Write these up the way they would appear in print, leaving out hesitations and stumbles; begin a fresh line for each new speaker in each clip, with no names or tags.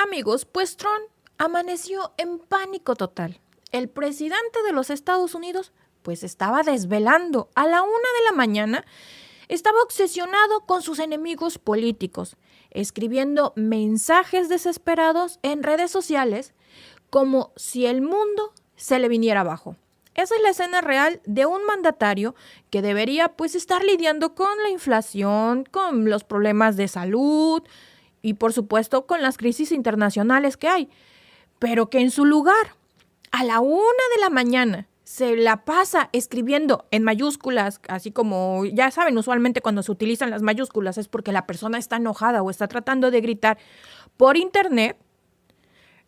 Amigos, pues Trump amaneció en pánico total. El presidente de los Estados Unidos pues estaba desvelando a la 1 de la mañana. Estaba obsesionado con sus enemigos políticos, escribiendo mensajes desesperados en redes sociales como si el mundo se le viniera abajo. Esa es la escena real de un mandatario que debería pues estar lidiando con la inflación, con los problemas de salud y por supuesto con las crisis internacionales que hay, pero que en su lugar, a la 1 de la mañana, se la pasa escribiendo en mayúsculas, así como, ya saben, usualmente cuando se utilizan las mayúsculas es porque la persona está enojada o está tratando de gritar por internet.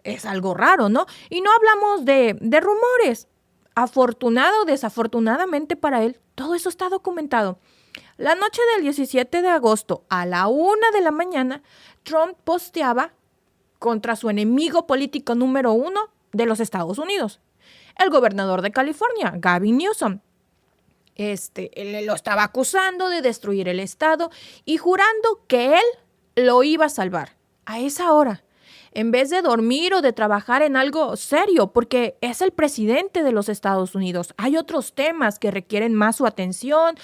Es algo raro, ¿no? Y no hablamos de rumores. Afortunado o desafortunadamente para él, todo eso está documentado. La noche del 17 de agosto, a la 1 de la mañana, Trump posteaba contra su enemigo político número 1 de los Estados Unidos, el gobernador de California, Gavin Newsom. Él lo estaba acusando de destruir el estado y jurando que él lo iba a salvar a esa hora, en vez de dormir o de trabajar en algo serio, porque es el presidente de los Estados Unidos. Hay otros temas que requieren más su atención.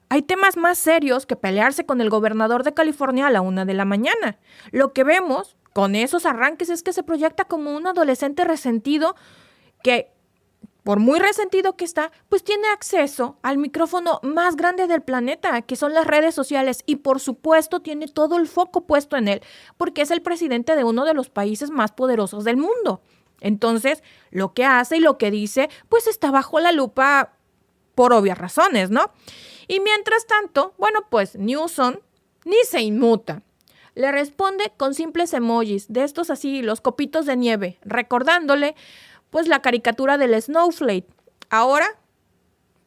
Hay temas más serios que pelearse con el gobernador de California a la 1 de la mañana. Lo que vemos con esos arranques es que se proyecta como un adolescente resentido que, por muy resentido que está, pues tiene acceso al micrófono más grande del planeta, que son las redes sociales, y por supuesto tiene todo el foco puesto en él, porque es el presidente de uno de los países más poderosos del mundo. Entonces, lo que hace y lo que dice, pues está bajo la lupa por obvias razones, ¿no? Y mientras tanto, bueno, pues Newsom ni se inmuta. Le responde con simples emojis, de estos así, los copitos de nieve, recordándole pues la caricatura del Snowflake. Ahora,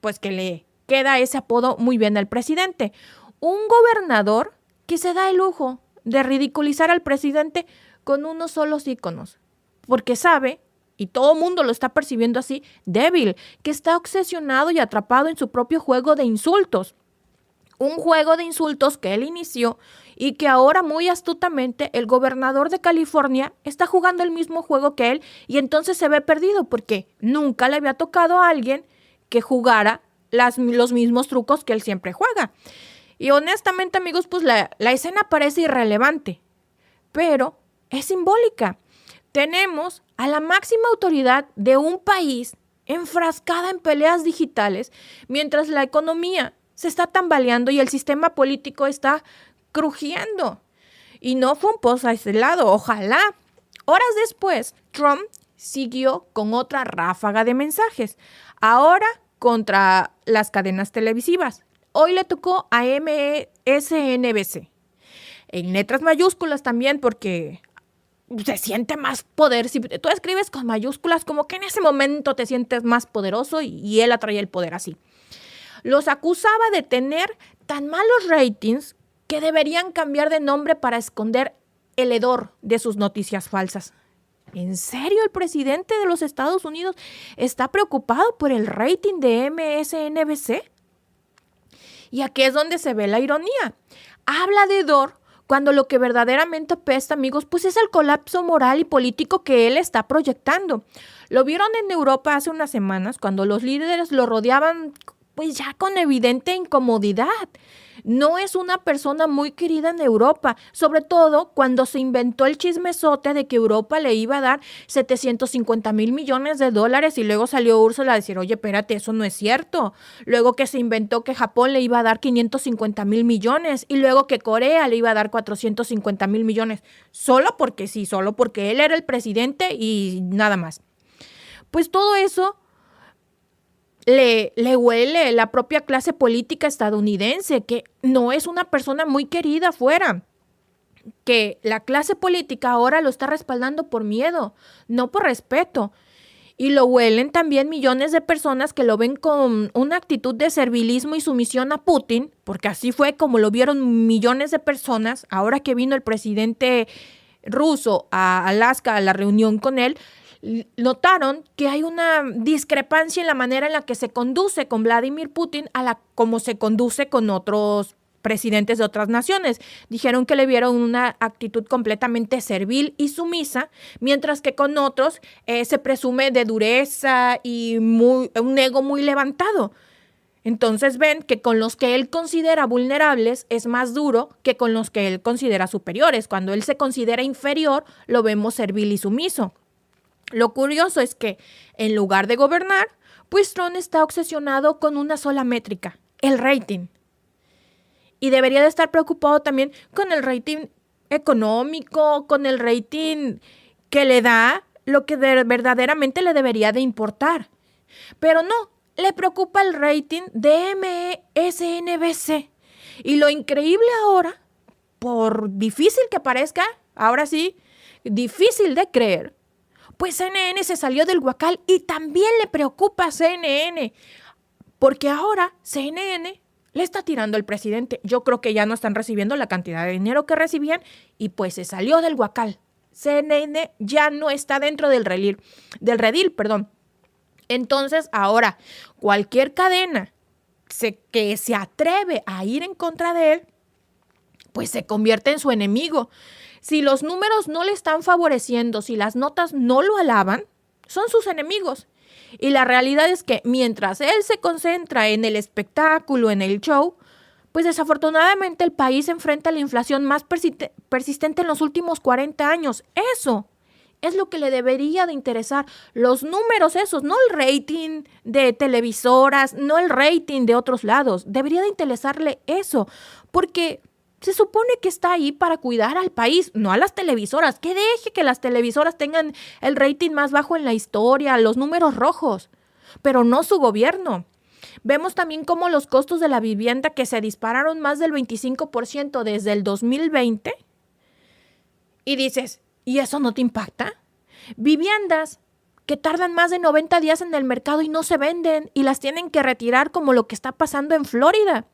pues que le queda ese apodo muy bien al presidente. Un gobernador que se da el lujo de ridiculizar al presidente con unos solos íconos, porque sabe, y todo el mundo lo está percibiendo así, débil, que está obsesionado y atrapado en su propio juego de insultos. Un juego de insultos que él inició y que ahora muy astutamente el gobernador de California está jugando el mismo juego que él y entonces se ve perdido porque nunca le había tocado a alguien que jugara los mismos trucos que él siempre juega. Y honestamente, amigos, pues la escena parece irrelevante, pero es simbólica. Tenemos a la máxima autoridad de un país enfrascada en peleas digitales mientras la economía se está tambaleando y el sistema político está crujiendo. Y no fue un post aislado, ojalá. Horas después, Trump siguió con otra ráfaga de mensajes, ahora contra las cadenas televisivas. Hoy le tocó a MSNBC. En letras mayúsculas también, porque se siente más poder. Si tú escribes con mayúsculas, como que en ese momento te sientes más poderoso y él atrae el poder así. Los acusaba de tener tan malos ratings que deberían cambiar de nombre para esconder el hedor de sus noticias falsas. ¿En serio el presidente de los Estados Unidos está preocupado por el rating de MSNBC? Y aquí es donde se ve la ironía. Habla de hedor cuando lo que verdaderamente apesta, amigos, pues es el colapso moral y político que él está proyectando. Lo vieron en Europa hace unas semanas cuando los líderes lo rodeaban pues ya con evidente incomodidad. No es una persona muy querida en Europa, sobre todo cuando se inventó el chismesote de que Europa le iba a dar 750,000 millones de dólares y luego salió Úrsula a decir, oye, espérate, eso no es cierto. Luego que se inventó que Japón le iba a dar 550,000 millones y luego que Corea le iba a dar 450,000 millones. Solo porque sí, solo porque él era el presidente y nada más. Pues todo eso le huele la propia clase política estadounidense, que no es una persona muy querida afuera, que la clase política ahora lo está respaldando por miedo, no por respeto. Y lo huelen también millones de personas que lo ven con una actitud de servilismo y sumisión a Putin, porque así fue como lo vieron millones de personas. Ahora que vino el presidente ruso a Alaska a la reunión con él, notaron que hay una discrepancia en la manera en la que se conduce con Vladimir Putin a la como se conduce con otros presidentes de otras naciones. Dijeron que le vieron una actitud completamente servil y sumisa, mientras que con otros se presume de dureza y un ego muy levantado. Entonces ven que con los que él considera vulnerables es más duro que con los que él considera superiores. Cuando él se considera inferior, lo vemos servil y sumiso. Lo curioso es que en lugar de gobernar, pues Trump está obsesionado con una sola métrica, el rating. Y debería de estar preocupado también con el rating económico, con el rating que le da lo que verdaderamente le debería de importar. Pero no, le preocupa el rating de MSNBC. Y lo increíble ahora, por difícil que parezca, ahora sí, difícil de creer, pues CNN se salió del huacal y también le preocupa a CNN, porque ahora CNN le está tirando al presidente. Yo creo que ya no están recibiendo la cantidad de dinero que recibían y pues se salió del huacal. CNN ya no está dentro del redil. Entonces ahora cualquier cadena que se atreve a ir en contra de él, pues se convierte en su enemigo. Si los números no le están favoreciendo, si las notas no lo alaban, son sus enemigos. Y la realidad es que mientras él se concentra en el espectáculo, en el show, pues desafortunadamente el país enfrenta la inflación más persistente en los últimos 40 años. Eso es lo que le debería de interesar. Los números esos, no el rating de televisoras, no el rating de otros lados. Debería de interesarle eso, porque se supone que está ahí para cuidar al país, no a las televisoras. Que deje que las televisoras tengan el rating más bajo en la historia, los números rojos, pero no su gobierno. Vemos también cómo los costos de la vivienda que se dispararon más del 25% desde el 2020. Y dices, ¿y eso no te impacta? Viviendas que tardan más de 90 días en el mercado y no se venden y las tienen que retirar, como lo que está pasando en Florida.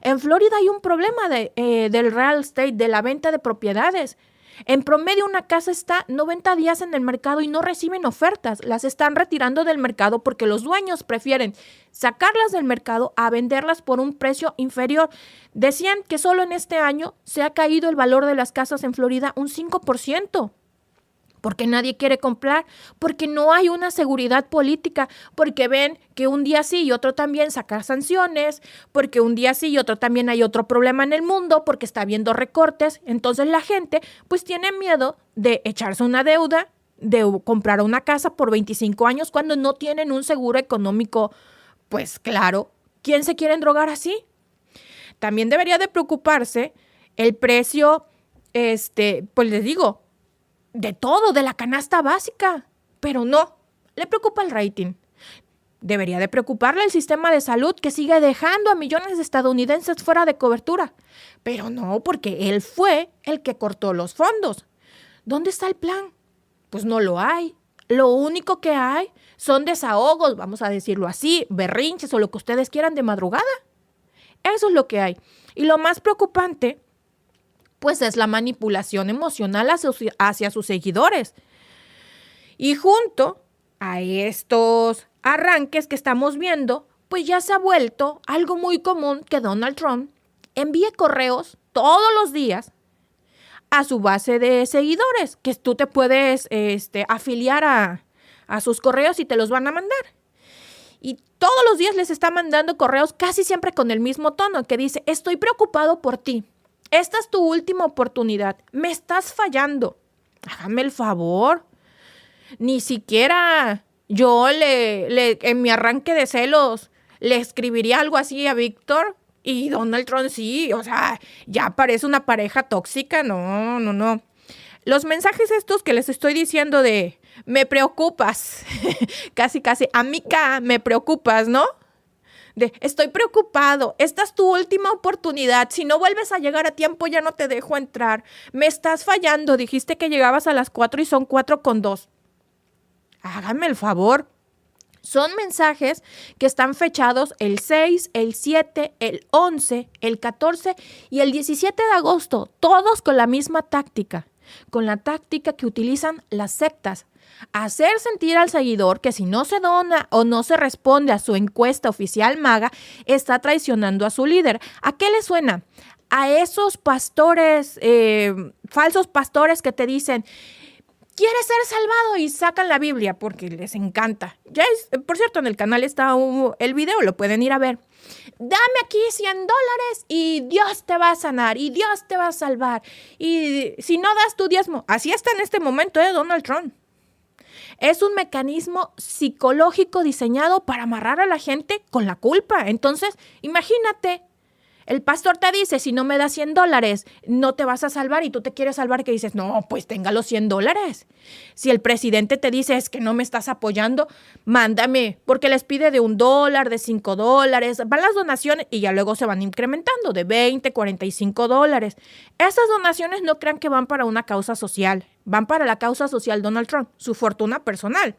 En Florida hay un problema del real estate, de la venta de propiedades. En promedio una casa está 90 días en el mercado y no reciben ofertas. Las están retirando del mercado porque los dueños prefieren sacarlas del mercado a venderlas por un precio inferior. Decían que solo en este año se ha caído el valor de las casas en Florida un 5%. Porque nadie quiere comprar, porque no hay una seguridad política, porque ven que un día sí y otro también sacar sanciones, porque un día sí y otro también hay otro problema en el mundo, porque está habiendo recortes. Entonces la gente pues tiene miedo de echarse una deuda, de comprar una casa por 25 años cuando no tienen un seguro económico. Pues claro, ¿quién se quiere endrogar así? También debería de preocuparse el precio, pues les digo, de todo, de la canasta básica, pero no, le preocupa el rating. Debería de preocuparle el sistema de salud que sigue dejando a millones de estadounidenses fuera de cobertura, pero no, porque él fue el que cortó los fondos. ¿Dónde está el plan? Pues no lo hay. Lo único que hay son desahogos, vamos a decirlo así, berrinches o lo que ustedes quieran de madrugada. Eso es lo que hay. Y lo más preocupante pues es la manipulación emocional hacia sus seguidores. Y junto a estos arranques que estamos viendo, pues ya se ha vuelto algo muy común que Donald Trump envíe correos todos los días a su base de seguidores, que tú te puedes afiliar a sus correos y te los van a mandar. Y todos los días les está mandando correos casi siempre con el mismo tono, que dice, estoy preocupado por ti. Esta es tu última oportunidad. Me estás fallando. Hágame el favor. Ni siquiera yo en mi arranque de celos le escribiría algo así a Víctor y Donald Trump sí. O sea, ya parece una pareja tóxica. No. Los mensajes estos que les estoy diciendo de me preocupas, casi, amiga, me preocupas, ¿no? De estoy preocupado, esta es tu última oportunidad, si no vuelves a llegar a tiempo ya no te dejo entrar, me estás fallando, dijiste que llegabas a las 4 y son 4:02. Hágame el favor. Son mensajes que están fechados el 6, el 7, el 11, el 14 y el 17 de agosto, todos con la misma táctica, con la táctica que utilizan las sectas. Hacer sentir al seguidor que si no se dona o no se responde a su encuesta oficial MAGA, está traicionando a su líder. ¿A qué le suena? a esos pastores, falsos pastores que te dicen, ¿quieres ser salvado? Y sacan la Biblia porque les encanta. Por cierto, en el canal está el video, lo pueden ir a ver. Dame aquí $100 y Dios te va a sanar y Dios te va a salvar. Y si no das tu diezmo, así está en este momento, Donald Trump. Es un mecanismo psicológico diseñado para amarrar a la gente con la culpa. Entonces, imagínate. El pastor te dice, si no me das $100, no te vas a salvar y tú te quieres salvar, que dices, no, pues tenga los $100. Si el presidente te dice, es que no me estás apoyando, mándame, porque les pide de $1, de $5, van las donaciones y ya luego se van incrementando de $20, $45. Esas donaciones no crean que van para una causa social, van para la causa social Donald Trump, su fortuna personal,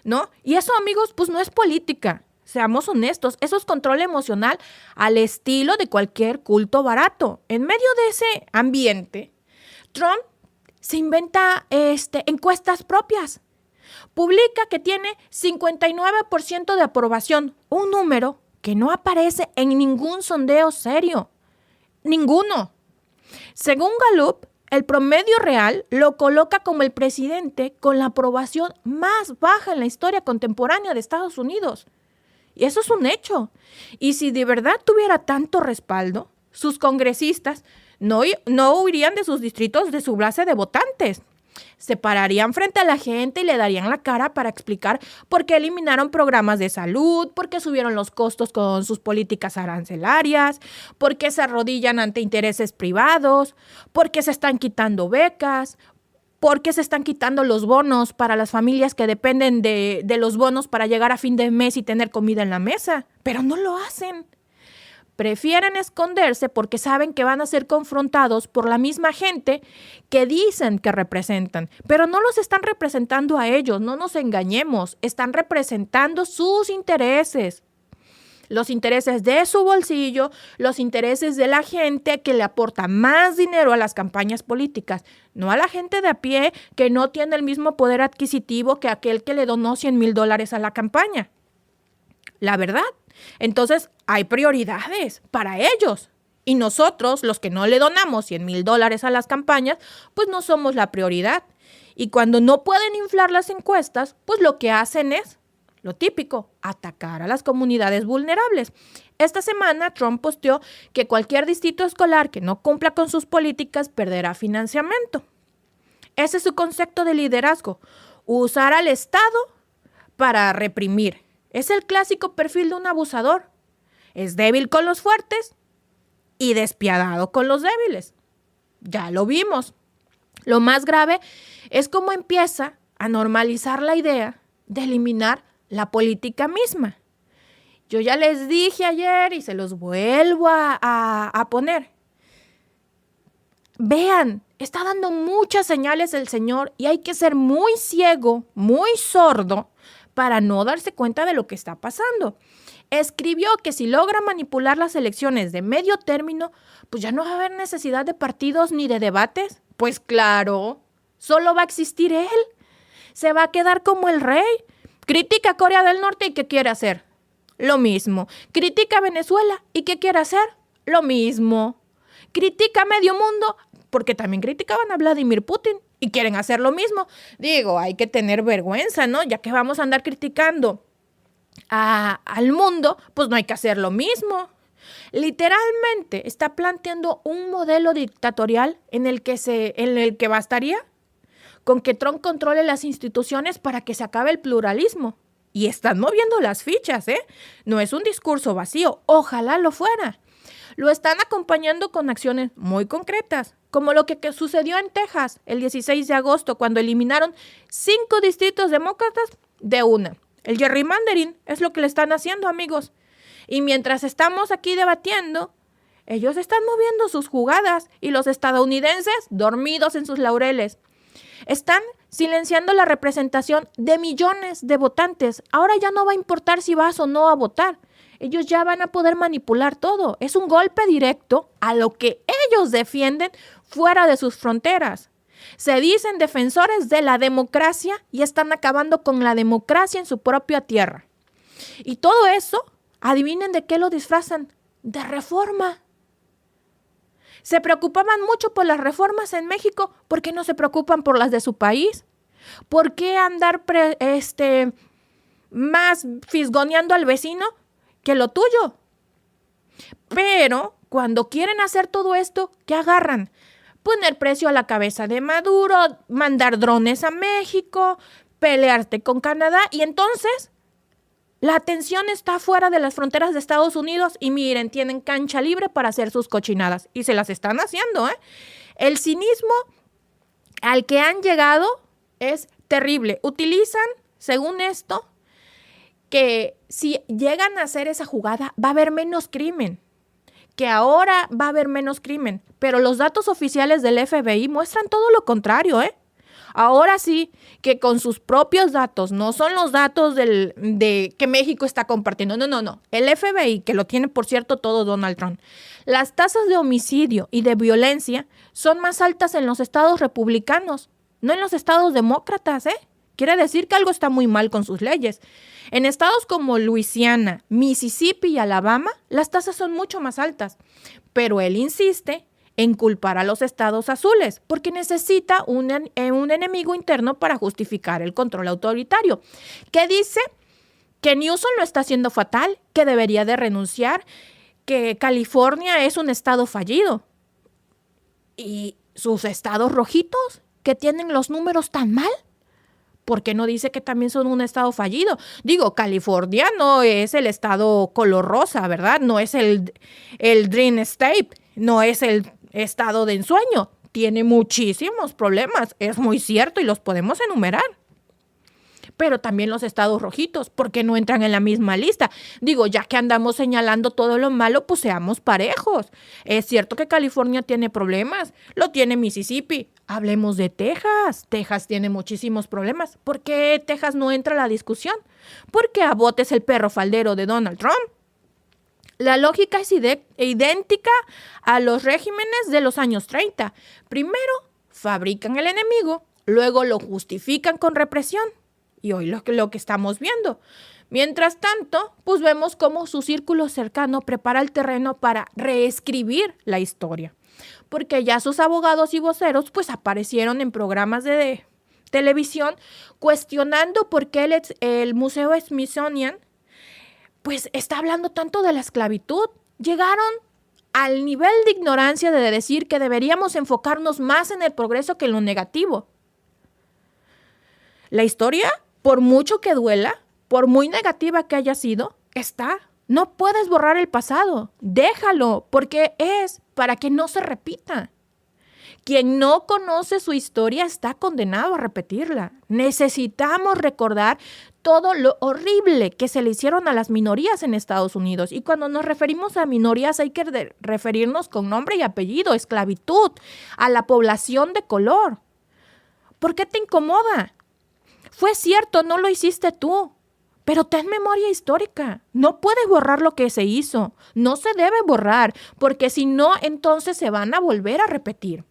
¿no? Y eso, amigos, pues no es política. Seamos honestos, eso es control emocional al estilo de cualquier culto barato. En medio de ese ambiente, Trump se inventa encuestas propias. Publica que tiene 59% de aprobación, un número que no aparece en ningún sondeo serio. Ninguno. Según Gallup, el promedio real lo coloca como el presidente con la aprobación más baja en la historia contemporánea de Estados Unidos. Y eso es un hecho. Y si de verdad tuviera tanto respaldo, sus congresistas no huirían de sus distritos de su base de votantes. Se pararían frente a la gente y le darían la cara para explicar por qué eliminaron programas de salud, por qué subieron los costos con sus políticas arancelarias, por qué se arrodillan ante intereses privados, por qué se están quitando becas, ¿por qué se están quitando los bonos para las familias que dependen de los bonos para llegar a fin de mes y tener comida en la mesa? Pero no lo hacen. Prefieren esconderse porque saben que van a ser confrontados por la misma gente que dicen que representan. Pero no los están representando a ellos, no nos engañemos. Están representando sus intereses. Los intereses de su bolsillo, los intereses de la gente que le aporta más dinero a las campañas políticas, no a la gente de a pie que no tiene el mismo poder adquisitivo que aquel que le donó $100,000 a la campaña. La verdad. Entonces, hay prioridades para ellos. Y nosotros, los que no le donamos $100,000 a las campañas, pues no somos la prioridad. Y cuando no pueden inflar las encuestas, pues lo que hacen es lo típico, atacar a las comunidades vulnerables. Esta semana Trump posteó que cualquier distrito escolar que no cumpla con sus políticas perderá financiamiento. Ese es su concepto de liderazgo, usar al Estado para reprimir. Es el clásico perfil de un abusador. Es débil con los fuertes y despiadado con los débiles. Ya lo vimos. Lo más grave es cómo empieza a normalizar la idea de eliminar la política misma. Yo ya les dije ayer y se los vuelvo a poner. Vean, está dando muchas señales el Señor y hay que ser muy ciego, muy sordo para no darse cuenta de lo que está pasando. Escribió que si logra manipular las elecciones de medio término, pues ya no va a haber necesidad de partidos ni de debates. Pues claro, solo va a existir él. Se va a quedar como el rey. Critica a Corea del Norte y ¿qué quiere hacer? Lo mismo. Critica a Venezuela y ¿qué quiere hacer? Lo mismo. Critica a medio mundo porque también criticaban a Vladimir Putin y quieren hacer lo mismo. Digo, hay que tener vergüenza, ¿no? Ya que vamos a andar criticando al mundo, pues no hay que hacer lo mismo. Literalmente está planteando un modelo dictatorial en el que bastaría con que Trump controle las instituciones para que se acabe el pluralismo. Y están moviendo las fichas, ¿eh? No es un discurso vacío, ojalá lo fuera. Lo están acompañando con acciones muy concretas, como lo que sucedió en Texas el 16 de agosto, cuando eliminaron 5 distritos demócratas de una. El gerrymandering es lo que le están haciendo, amigos. Y mientras estamos aquí debatiendo, ellos están moviendo sus jugadas y los estadounidenses dormidos en sus laureles. Están silenciando la representación de millones de votantes. Ahora ya no va a importar si vas o no a votar. Ellos ya van a poder manipular todo. Es un golpe directo a lo que ellos defienden fuera de sus fronteras. Se dicen defensores de la democracia y están acabando con la democracia en su propia tierra. Y todo eso, adivinen de qué lo disfrazan. De reforma. Se preocupaban mucho por las reformas en México. ¿Por qué no se preocupan por las de su país? ¿Por qué andar más fisgoneando al vecino que lo tuyo? Pero cuando quieren hacer todo esto, ¿qué agarran? Poner precio a la cabeza de Maduro, mandar drones a México, pelearte con Canadá, y entonces la atención está fuera de las fronteras de Estados Unidos y miren, tienen cancha libre para hacer sus cochinadas y se las están haciendo, ¿eh? El cinismo al que han llegado es terrible. Utilizan, según esto, que si llegan a hacer esa jugada va a haber menos crimen, que ahora va a haber menos crimen, pero los datos oficiales del FBI muestran todo lo contrario, ¿eh? Ahora sí, que con sus propios datos, no son los datos de que México está compartiendo, no. El FBI, que lo tiene, por cierto, todo Donald Trump. Las tasas de homicidio y de violencia son más altas en los estados republicanos, no en los estados demócratas, ¿eh? Quiere decir que algo está muy mal con sus leyes. En estados como Luisiana, Mississippi y Alabama, las tasas son mucho más altas. Pero él insiste en culpar a los estados azules, porque necesita un enemigo interno para justificar el control autoritario, que dice que Newsom lo está haciendo fatal, que debería de renunciar, que California es un estado fallido. ¿Y sus estados rojitos, que tienen los números tan mal? ¿Por qué no dice que también son un estado fallido? Digo, California no es el estado color rosa, ¿verdad? No es el Dream State, no es el estado de ensueño. Tiene muchísimos problemas, es muy cierto, y los podemos enumerar. Pero también los estados rojitos, ¿por qué no entran en la misma lista? Digo, ya que andamos señalando todo lo malo, pues seamos parejos. Es cierto que California tiene problemas, lo tiene Mississippi. Hablemos de Texas. Texas tiene muchísimos problemas. ¿Por qué Texas no entra a la discusión? Porque Abbott es el perro faldero de Donald Trump. La lógica es idéntica a los regímenes de los años 30. Primero fabrican el enemigo, luego lo justifican con represión. Y hoy lo que estamos viendo. Mientras tanto, pues vemos cómo su círculo cercano prepara el terreno para reescribir la historia. Porque ya sus abogados y voceros pues aparecieron en programas de televisión cuestionando por qué el Museo Smithsonian pues está hablando tanto de la esclavitud. Llegaron al nivel de ignorancia de decir que deberíamos enfocarnos más en el progreso que en lo negativo. La historia, por mucho que duela, por muy negativa que haya sido, está. No puedes borrar el pasado. Déjalo, porque es para que no se repita. Quien no conoce su historia está condenado a repetirla. Necesitamos recordar todo lo horrible que se le hicieron a las minorías en Estados Unidos. Y cuando nos referimos a minorías hay que referirnos con nombre y apellido, esclavitud, a la población de color. ¿Por qué te incomoda? Fue cierto, no lo hiciste tú, pero ten memoria histórica. No puedes borrar lo que se hizo. No se debe borrar, porque si no, entonces se van a volver a repetir.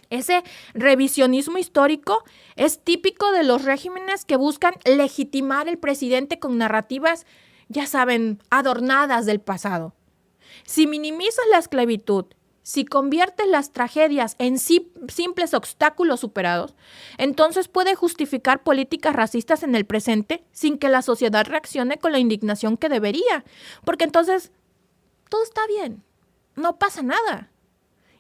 Ese revisionismo histórico es típico de los regímenes que buscan legitimar al presidente con narrativas, ya saben, adornadas del pasado. Si minimizas la esclavitud, si conviertes las tragedias en simples obstáculos superados, entonces puede justificar políticas racistas en el presente sin que la sociedad reaccione con la indignación que debería. Porque entonces todo está bien, no pasa nada.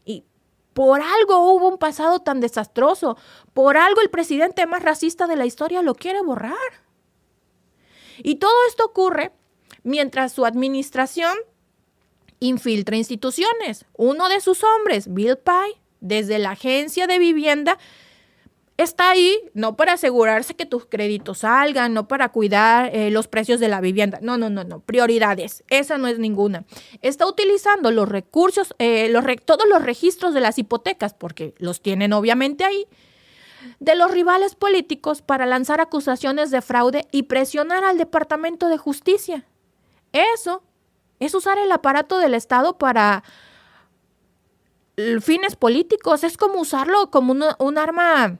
Y por algo hubo un pasado tan desastroso, por algo el presidente más racista de la historia lo quiere borrar. Y todo esto ocurre mientras su administración infiltra instituciones. Uno de sus hombres, Bill Pai, desde la agencia de vivienda, está ahí no para asegurarse que tus créditos salgan, no para cuidar los precios de la vivienda. No. Prioridades. Esa no es ninguna. Está utilizando los recursos, todos los registros de las hipotecas, porque los tienen obviamente ahí, de los rivales políticos para lanzar acusaciones de fraude y presionar al Departamento de Justicia. Eso es usar el aparato del Estado para fines políticos. Es como usarlo como un arma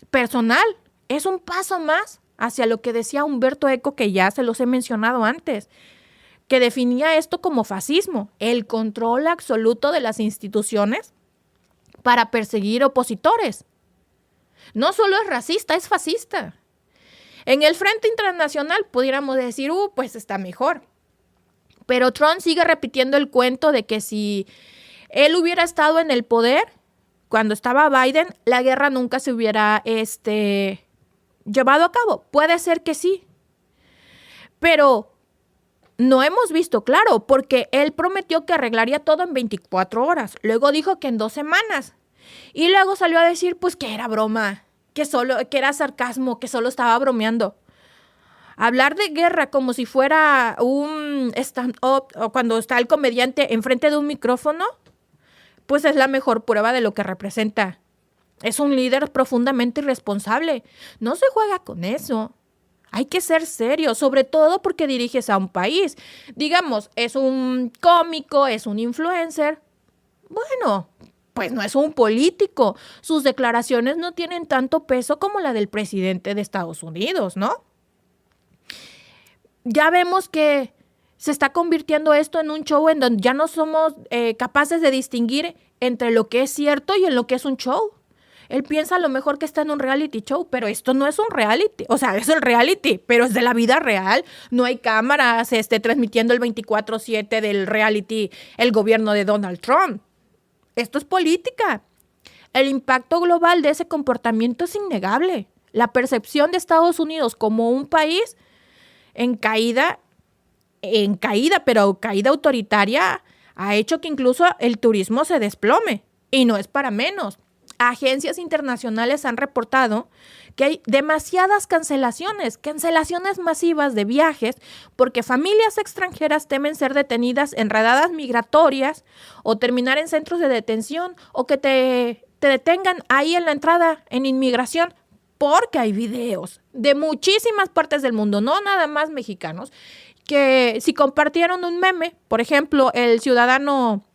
personal. Es un paso más hacia lo que decía Humberto Eco, que ya se los he mencionado antes, que definía esto como fascismo, el control absoluto de las instituciones para perseguir opositores. No solo es racista, es fascista. En el frente internacional pudiéramos decir, pues está mejor. Pero Trump sigue repitiendo el cuento de que si él hubiera estado en el poder, cuando estaba Biden, la guerra nunca se hubiera llevado a cabo. Puede ser que sí. Pero no hemos visto claro, porque él prometió que arreglaría todo en 24 horas. Luego dijo que en 2 semanas. Y luego salió a decir, pues, que era broma, que era sarcasmo, que solo estaba bromeando. Hablar de guerra como si fuera un stand-up o cuando está el comediante enfrente de un micrófono, pues es la mejor prueba de lo que representa. Es un líder profundamente irresponsable. No se juega con eso. Hay que ser serio, sobre todo porque diriges a un país. Digamos, es un cómico, es un influencer. Bueno, pues no es un político. Sus declaraciones no tienen tanto peso como la del presidente de Estados Unidos, ¿no? Ya vemos que se está convirtiendo esto en un show en donde ya no somos capaces de distinguir entre lo que es cierto y en lo que es un show. Él piensa a lo mejor que está en un reality show, pero esto no es un reality. O sea, es el reality, pero es de la vida real. No hay cámaras transmitiendo el 24/7 del reality el gobierno de Donald Trump. Esto es política. El impacto global de ese comportamiento es innegable. La percepción de Estados Unidos como un país en caída, pero caída autoritaria, ha hecho que incluso el turismo se desplome. Y no es para menos. Agencias internacionales han reportado que hay demasiadas cancelaciones masivas de viajes porque familias extranjeras temen ser detenidas en redadas migratorias o terminar en centros de detención o que te detengan ahí en la entrada en inmigración porque hay videos de muchísimas partes del mundo, no nada más mexicanos, que si compartieron un meme, por ejemplo, el ciudadano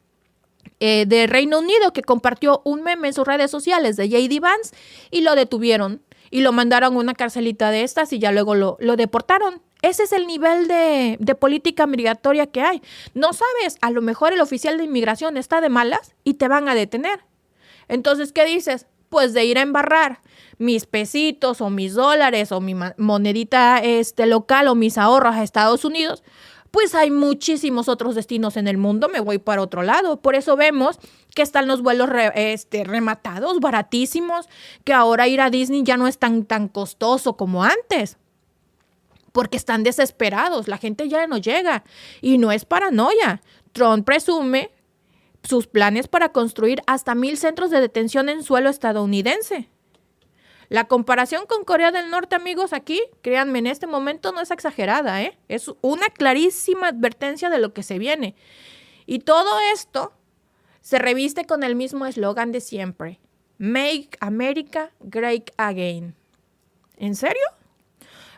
de Reino Unido que compartió un meme en sus redes sociales de J.D. Vance y lo detuvieron y lo mandaron a una carcelita de estas y ya luego lo deportaron. Ese es el nivel de política migratoria que hay. No sabes, a lo mejor el oficial de inmigración está de malas y te van a detener. Entonces, ¿qué dices? Pues de ir a embarrar mis pesitos o mis dólares o mi monedita local o mis ahorros a Estados Unidos, pues hay muchísimos otros destinos en el mundo, me voy para otro lado. Por eso vemos que están los vuelos rematados, baratísimos, que ahora ir a Disney ya no es tan costoso como antes, porque están desesperados, la gente ya no llega y no es paranoia. Trump presume sus planes para construir hasta 1,000 centros de detención en suelo estadounidense. La comparación con Corea del Norte, amigos, aquí, créanme, en este momento no es exagerada, ¿eh? Es una clarísima advertencia de lo que se viene. Y todo esto se reviste con el mismo eslogan de siempre: Make America Great Again. ¿En serio?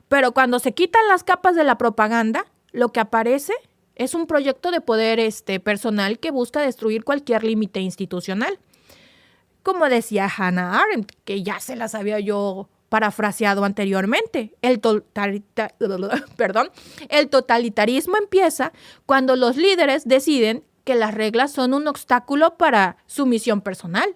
Pero cuando se quitan las capas de la propaganda, lo que aparece es un proyecto de poder personal que busca destruir cualquier límite institucional. Como decía Hannah Arendt, que ya se las había yo parafraseado anteriormente, el totalitarismo empieza cuando los líderes deciden que las reglas son un obstáculo para su misión personal.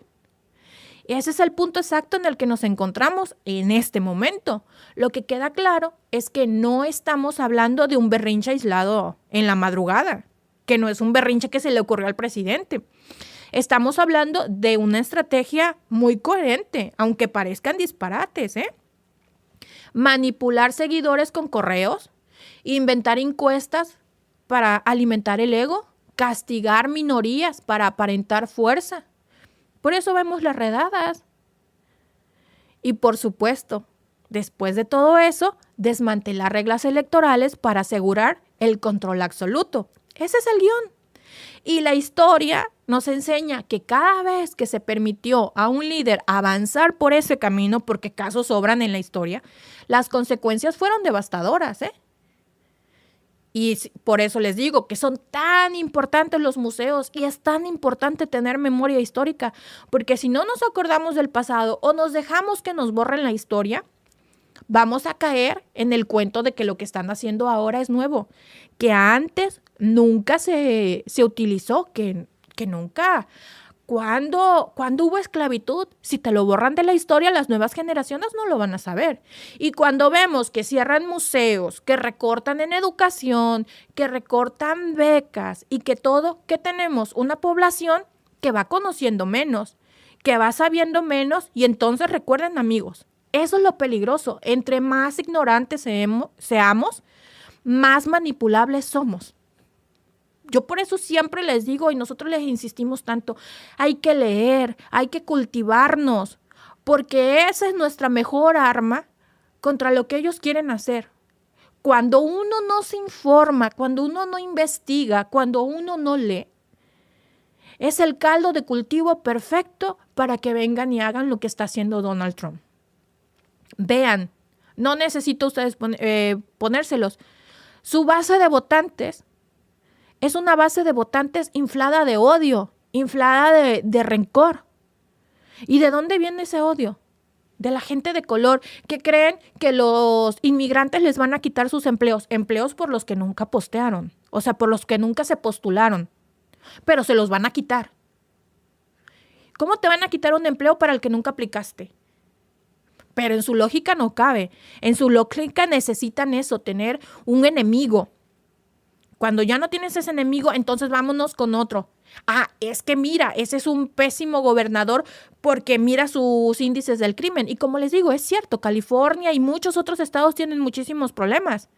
Ese es el punto exacto en el que nos encontramos en este momento. Lo que queda claro es que no estamos hablando de un berrinche aislado en la madrugada, que no es un berrinche que se le ocurrió al presidente. Estamos hablando de una estrategia muy coherente, aunque parezcan disparates, ¿eh? Manipular seguidores con correos, inventar encuestas para alimentar el ego, castigar minorías para aparentar fuerza. Por eso vemos las redadas. Y por supuesto, después de todo eso, desmantelar reglas electorales para asegurar el control absoluto. Ese es el guión. Y la historia nos enseña que cada vez que se permitió a un líder avanzar por ese camino, porque casos sobran en la historia, las consecuencias fueron devastadoras, ¿eh? Y por eso les digo que son tan importantes los museos y es tan importante tener memoria histórica, porque si no nos acordamos del pasado o nos dejamos que nos borren la historia, vamos a caer en el cuento de que lo que están haciendo ahora es nuevo, que antes nunca se utilizó, que nunca. ¿Cuándo hubo esclavitud? Si te lo borran de la historia, las nuevas generaciones no lo van a saber. Y cuando vemos que cierran museos, que recortan en educación, que recortan becas y que todo, ¿qué tenemos? Una población que va conociendo menos, que va sabiendo menos, y entonces recuerden, amigos, eso es lo peligroso. Entre más ignorantes seamos, más manipulables somos. Yo por eso siempre les digo, y nosotros les insistimos tanto, hay que leer, hay que cultivarnos, porque esa es nuestra mejor arma contra lo que ellos quieren hacer. Cuando uno no se informa, cuando uno no investiga, cuando uno no lee, es el caldo de cultivo perfecto para que vengan y hagan lo que está haciendo Donald Trump. Vean, no necesito ustedes ponérselos. Su base de votantes es una base de votantes inflada de odio, inflada de rencor. ¿Y de dónde viene ese odio? De la gente de color, que creen que los inmigrantes les van a quitar sus empleos, empleos por los que nunca postearon, o sea, por los que nunca se postularon, pero se los van a quitar. ¿Cómo te van a quitar un empleo para el que nunca aplicaste? Pero en su lógica no cabe. En su lógica necesitan eso, tener un enemigo. Cuando ya no tienes ese enemigo, entonces vámonos con otro. Ah, es que mira, ese es un pésimo gobernador porque mira sus índices del crimen. Y como les digo, es cierto, California y muchos otros estados tienen muchísimos problemas.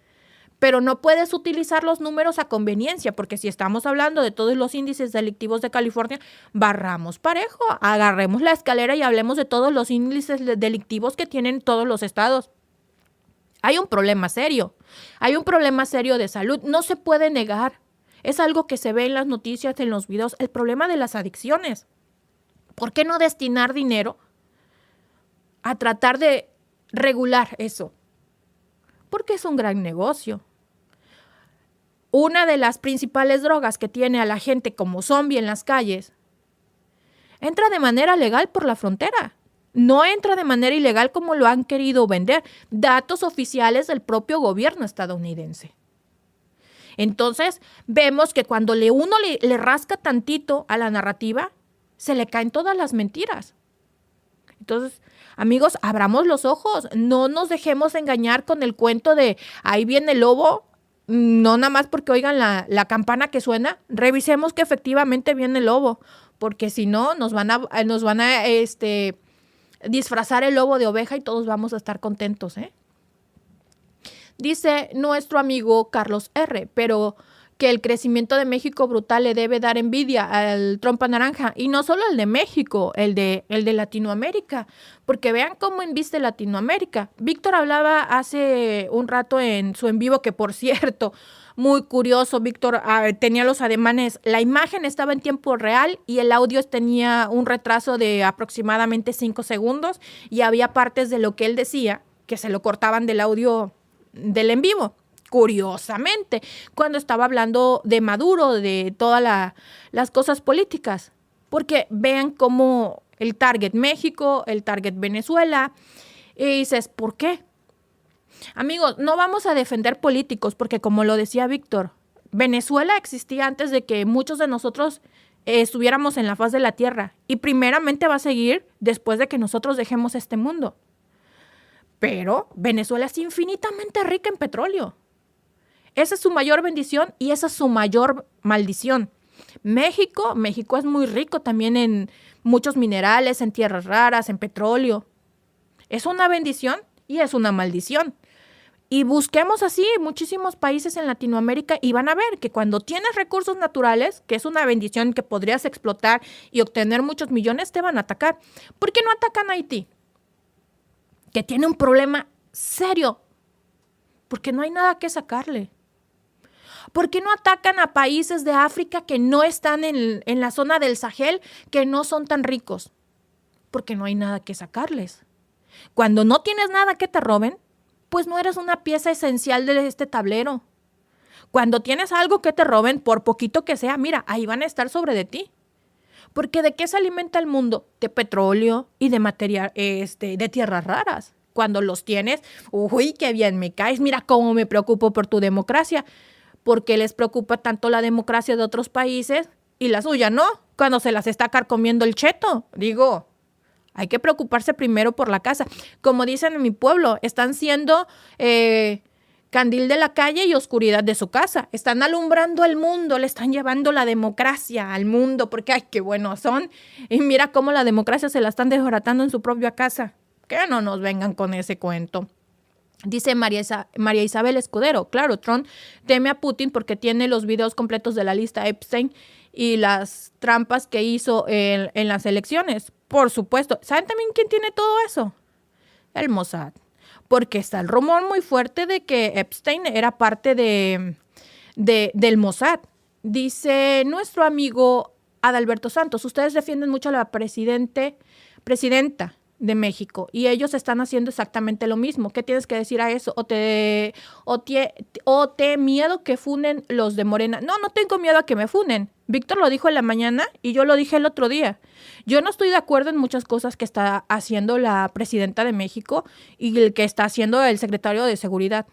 Pero no puedes utilizar los números a conveniencia, porque si estamos hablando de todos los índices delictivos de California, barramos parejo, agarremos la escalera y hablemos de todos los índices delictivos que tienen todos los estados. Hay un problema serio de salud, no se puede negar. Es algo que se ve en las noticias, en los videos, el problema de las adicciones. ¿Por qué no destinar dinero a tratar de regular eso? Porque es un gran negocio. Una de las principales drogas que tiene a la gente como zombie en las calles entra de manera legal por la frontera. No entra de manera ilegal como lo han querido vender. Datos oficiales del propio gobierno estadounidense. Entonces, vemos que cuando uno le rasca tantito a la narrativa, se le caen todas las mentiras. Entonces, amigos, abramos los ojos. No nos dejemos engañar con el cuento de ahí viene el lobo. No nada más porque oigan la campana que suena. Revisemos que efectivamente viene el lobo. Porque si no, nos van a disfrazar el lobo de oveja y todos vamos a estar contentos, ¿eh? Dice nuestro amigo Carlos R., pero que el crecimiento de México brutal le debe dar envidia al trompa naranja. Y no solo el de México, el de Latinoamérica. Porque vean cómo enviste Latinoamérica. Víctor hablaba hace un rato en su en vivo, que por cierto, muy curioso, Víctor tenía los ademanes. La imagen estaba en tiempo real y el audio tenía un retraso de aproximadamente 5 segundos. Y había partes de lo que él decía que se lo cortaban del audio del en vivo. Curiosamente, cuando estaba hablando de Maduro, de todas las cosas políticas. Porque vean cómo el target México, el target Venezuela, y dices, ¿por qué? Amigos, no vamos a defender políticos porque, como lo decía Víctor, Venezuela existía antes de que muchos de nosotros estuviéramos en la faz de la tierra. Y primeramente va a seguir después de que nosotros dejemos este mundo. Pero Venezuela es infinitamente rica en petróleo. Esa es su mayor bendición y esa es su mayor maldición. México es muy rico también en muchos minerales, en tierras raras, en petróleo. Es una bendición y es una maldición. Y busquemos así muchísimos países en Latinoamérica y van a ver que cuando tienes recursos naturales, que es una bendición que podrías explotar y obtener muchos millones, te van a atacar. ¿Por qué no atacan a Haití? Que tiene un problema serio. Porque no hay nada que sacarle. ¿Por qué no atacan a países de África que no están en la zona del Sahel, que no son tan ricos? Porque no hay nada que sacarles. Cuando no tienes nada que te roben, pues no eres una pieza esencial de este tablero. Cuando tienes algo que te roben, por poquito que sea, mira, ahí van a estar sobre de ti. Porque ¿de qué se alimenta el mundo? De petróleo y de material, de tierras raras. Cuando los tienes, uy, qué bien me caes, mira cómo me preocupo por tu democracia. ¿Por qué les preocupa tanto la democracia de otros países y la suya no? Cuando se las está carcomiendo el cheto. Digo, hay que preocuparse primero por la casa. Como dicen en mi pueblo, están siendo candil de la calle y oscuridad de su casa. Están alumbrando el mundo, le están llevando la democracia al mundo, porque ay, qué buenos son. Y mira cómo la democracia se la están desbaratando en su propia casa. Que no nos vengan con ese cuento. Dice María Isabel Escudero, claro, Trump teme a Putin porque tiene los videos completos de la lista Epstein y las trampas que hizo en las elecciones. Por supuesto. ¿Saben también quién tiene todo eso? El Mossad. Porque está el rumor muy fuerte de que Epstein era parte del Mossad. Dice nuestro amigo Adalberto Santos, ustedes defienden mucho a la presidenta de México y ellos están haciendo exactamente lo mismo. ¿Qué tienes que decir a eso? ¿O te miedo que funen los de Morena? No, no tengo miedo a que me funen. Víctor lo dijo en la mañana y yo lo dije el otro día. Yo no estoy de acuerdo en muchas cosas que está haciendo la presidenta de México y el que está haciendo el secretario de Seguridad.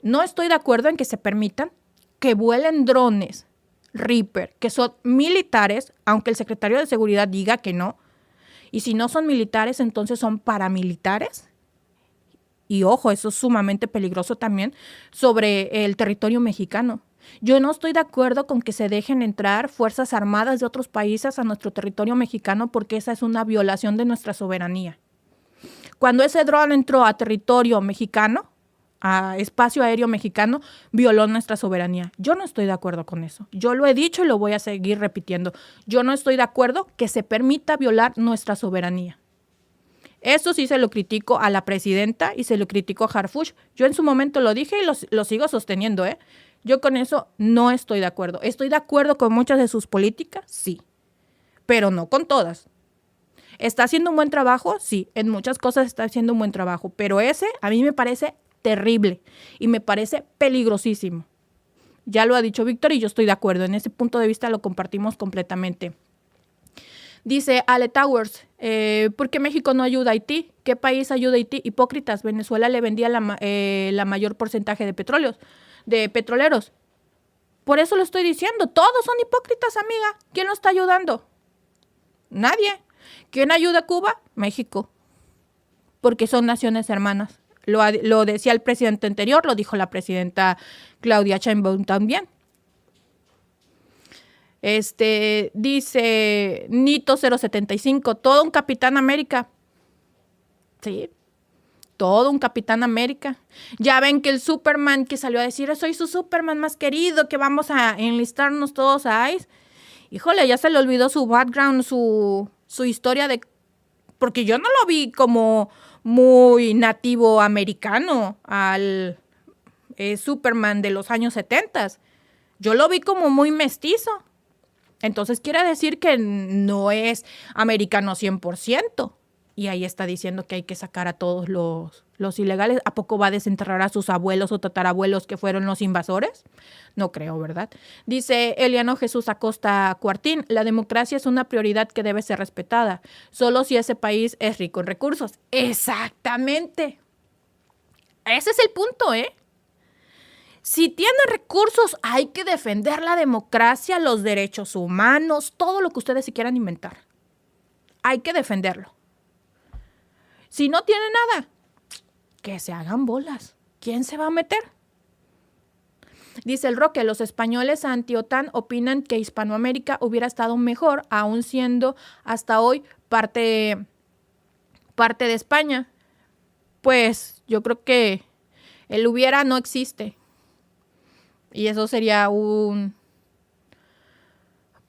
No estoy de acuerdo en que se permitan que vuelen drones Reaper, que son militares, aunque el secretario de Seguridad diga que no. Y si no son militares, entonces son paramilitares. Y ojo, eso es sumamente peligroso también sobre el territorio mexicano. Yo no estoy de acuerdo con que se dejen entrar fuerzas armadas de otros países a nuestro territorio mexicano porque esa es una violación de nuestra soberanía. Cuando ese dron entró a territorio mexicano, a espacio aéreo mexicano, violó nuestra soberanía. Yo no estoy de acuerdo con eso. Yo lo he dicho y lo voy a seguir repitiendo. Yo no estoy de acuerdo que se permita violar nuestra soberanía. Eso sí se lo critico a la presidenta y se lo critico a Harfuch. Yo en su momento lo dije y lo sigo sosteniendo, ¿eh? Yo con eso no estoy de acuerdo. ¿Estoy de acuerdo con muchas de sus políticas? Sí, pero no con todas. ¿Está haciendo un buen trabajo? Sí, en muchas cosas está haciendo un buen trabajo, pero ese a mí me parece terrible y me parece peligrosísimo. Ya lo ha dicho Víctor y yo estoy de acuerdo. En ese punto de vista lo compartimos completamente. Dice Ale Towers, ¿por qué México no ayuda a Haití? ¿Qué país ayuda a Haití? Hipócritas, Venezuela le vendía la mayor porcentaje de petroleros. Por eso lo estoy diciendo, todos son hipócritas, amiga. ¿Quién lo está ayudando? Nadie. ¿Quién ayuda a Cuba? México. Porque son naciones hermanas. Lo decía el presidente anterior, lo dijo la presidenta Claudia Sheinbaum también. Dice Nito 075, todo un Capitán América. Sí, todo un Capitán América. Ya ven que el Superman que salió a decir, soy su Superman más querido, que vamos a enlistarnos todos a ICE. Híjole, ya se le olvidó su background, su historia de... Porque yo no lo vi como muy nativo americano al Superman de los años 70. Yo lo vi como muy mestizo. Entonces quiere decir que no es americano 100%. Y ahí está diciendo que hay que sacar a todos los ilegales. ¿A poco va a desenterrar a sus abuelos o tatarabuelos que fueron los invasores? No creo, ¿verdad? Dice Eliano Jesús Acosta Cuartín, la democracia es una prioridad que debe ser respetada, solo si ese país es rico en recursos. Exactamente. Ese es el punto, ¿eh? Si tiene recursos, hay que defender la democracia, los derechos humanos, todo lo que ustedes se quieran inventar. Hay que defenderlo. Si no tiene nada, que se hagan bolas. ¿Quién se va a meter? Dice el Roque, los españoles anti-OTAN opinan que Hispanoamérica hubiera estado mejor, aún siendo hasta hoy parte de España. Pues yo creo que el hubiera no existe. Y eso sería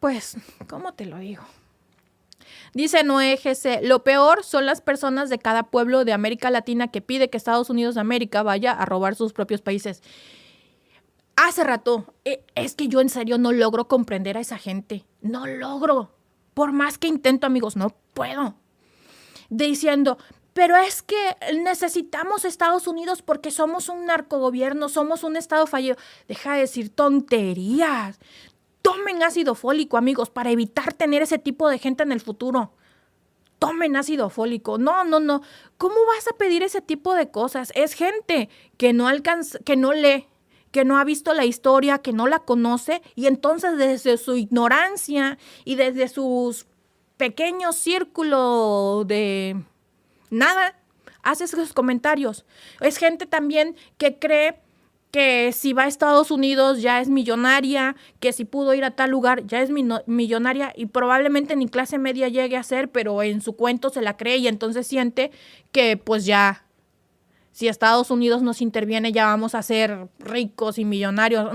pues, ¿cómo te lo digo? Dice Noé GC, lo peor son las personas de cada pueblo de América Latina que pide que Estados Unidos de América vaya a robar sus propios países. Hace rato, es que yo en serio no logro comprender a esa gente. No logro. Por más que intento, amigos, no puedo. Diciendo, pero es que necesitamos Estados Unidos porque somos un narcogobierno, somos un estado fallido. Deja de decir tonterías. Tomen ácido fólico, amigos, para evitar tener ese tipo de gente en el futuro. Tomen ácido fólico. No. ¿Cómo vas a pedir ese tipo de cosas? Es gente que no alcanza, que no lee, que no ha visto la historia, que no la conoce, y entonces desde su ignorancia y desde sus pequeños círculos de nada, hace esos comentarios. Es gente también que cree que si va a Estados Unidos ya es millonaria, que si pudo ir a tal lugar ya es millonaria y probablemente ni clase media llegue a ser, pero en su cuento se la cree y entonces siente que pues ya, si Estados Unidos nos interviene ya vamos a ser ricos y millonarios.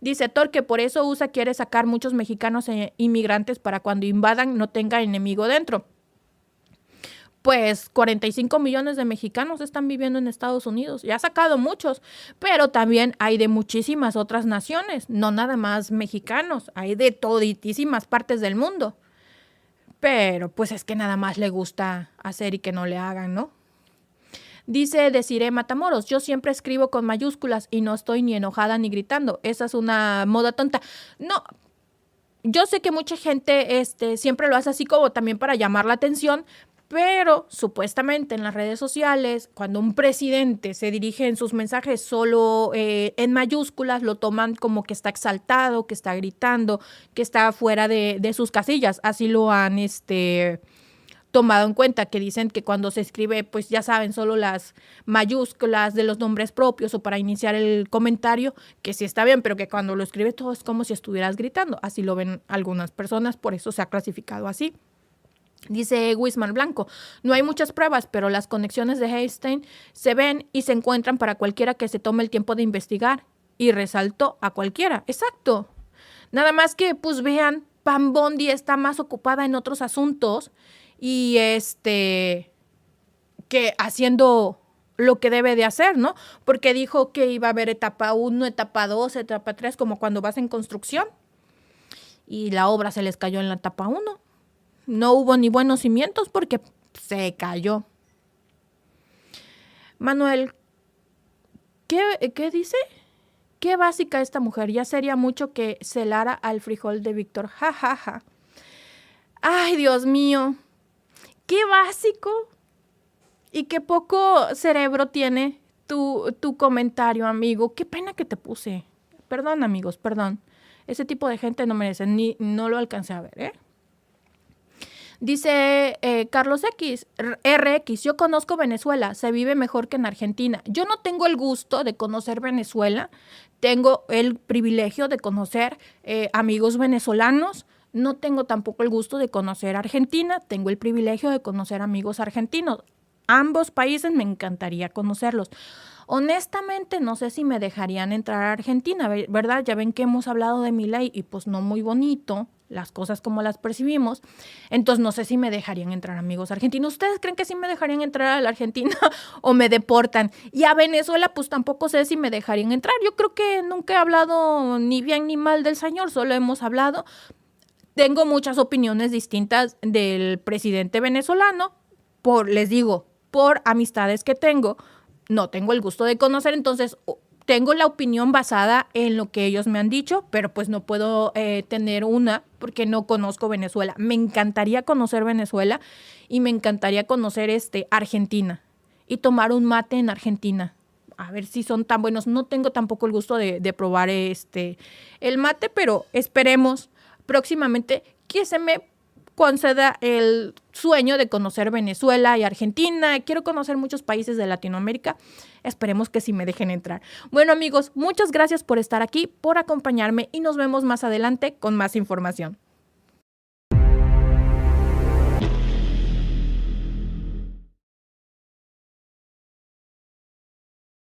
Dice Thor que por eso USA quiere sacar muchos mexicanos inmigrantes para cuando invadan no tenga enemigo dentro. Pues 45 millones de mexicanos están viviendo en Estados Unidos. Ya ha sacado muchos, pero también hay de muchísimas otras naciones, no nada más mexicanos, hay de toditísimas partes del mundo. Pero pues es que nada más le gusta hacer y que no le hagan, ¿no? Dice Desiree Matamoros, yo siempre escribo con mayúsculas y no estoy ni enojada ni gritando. Esa es una moda tonta. No, yo sé que mucha gente siempre lo hace así como también para llamar la atención, pero supuestamente en las redes sociales, cuando un presidente se dirige en sus mensajes solo en mayúsculas, lo toman como que está exaltado, que está gritando, que está fuera de sus casillas. Así lo han tomado en cuenta, que dicen que cuando se escribe, pues ya saben, solo las mayúsculas de los nombres propios o para iniciar el comentario, que sí está bien, pero que cuando lo escribe todo es como si estuvieras gritando. Así lo ven algunas personas, por eso se ha clasificado así. Dice Wisman Blanco, no hay muchas pruebas, pero las conexiones de Epstein se ven y se encuentran para cualquiera que se tome el tiempo de investigar. Y resaltó a cualquiera. Exacto. Nada más que, pues vean, Pam Bondi está más ocupada en otros asuntos y que haciendo lo que debe de hacer, ¿no? Porque dijo que iba a haber etapa 1, etapa 2, etapa 3, como cuando vas en construcción. Y la obra se les cayó en la etapa 1. No hubo ni buenos cimientos porque se cayó. Manuel, ¿qué dice? Qué básica esta mujer. Ya sería mucho que celara al frijol de Víctor. Ja, ja, ja. Ay, Dios mío. Qué básico y qué poco cerebro tiene tu comentario, amigo. Qué pena que te puse. Perdón, amigos, perdón. Ese tipo de gente no merece, no lo alcancé a ver, ¿eh? Dice Carlos RX, yo conozco Venezuela, se vive mejor que en Argentina. Yo no tengo el gusto de conocer Venezuela, tengo el privilegio de conocer amigos venezolanos, no tengo tampoco el gusto de conocer Argentina, tengo el privilegio de conocer amigos argentinos. Ambos países me encantaría conocerlos. Honestamente, no sé si me dejarían entrar a Argentina, ¿verdad? Ya ven que hemos hablado de Milei y pues no muy bonito, las cosas como las percibimos. Entonces, no sé si me dejarían entrar amigos argentinos. ¿Ustedes creen que sí me dejarían entrar a la Argentina o me deportan? Y a Venezuela, pues tampoco sé si me dejarían entrar. Yo creo que nunca he hablado ni bien ni mal del señor, solo hemos hablado. Tengo muchas opiniones distintas del presidente venezolano, les digo, por amistades que tengo. No tengo el gusto de conocer, entonces tengo la opinión basada en lo que ellos me han dicho, pero pues no puedo tener una porque no conozco Venezuela. Me encantaría conocer Venezuela y me encantaría conocer Argentina y tomar un mate en Argentina. A ver si son tan buenos. No tengo tampoco el gusto de probar el mate, pero esperemos próximamente que se me conceda el sueño de conocer Venezuela y Argentina. Quiero conocer muchos países de Latinoamérica. Esperemos que sí me dejen entrar. Bueno, amigos, muchas gracias por estar aquí, por acompañarme y nos vemos más adelante con más información.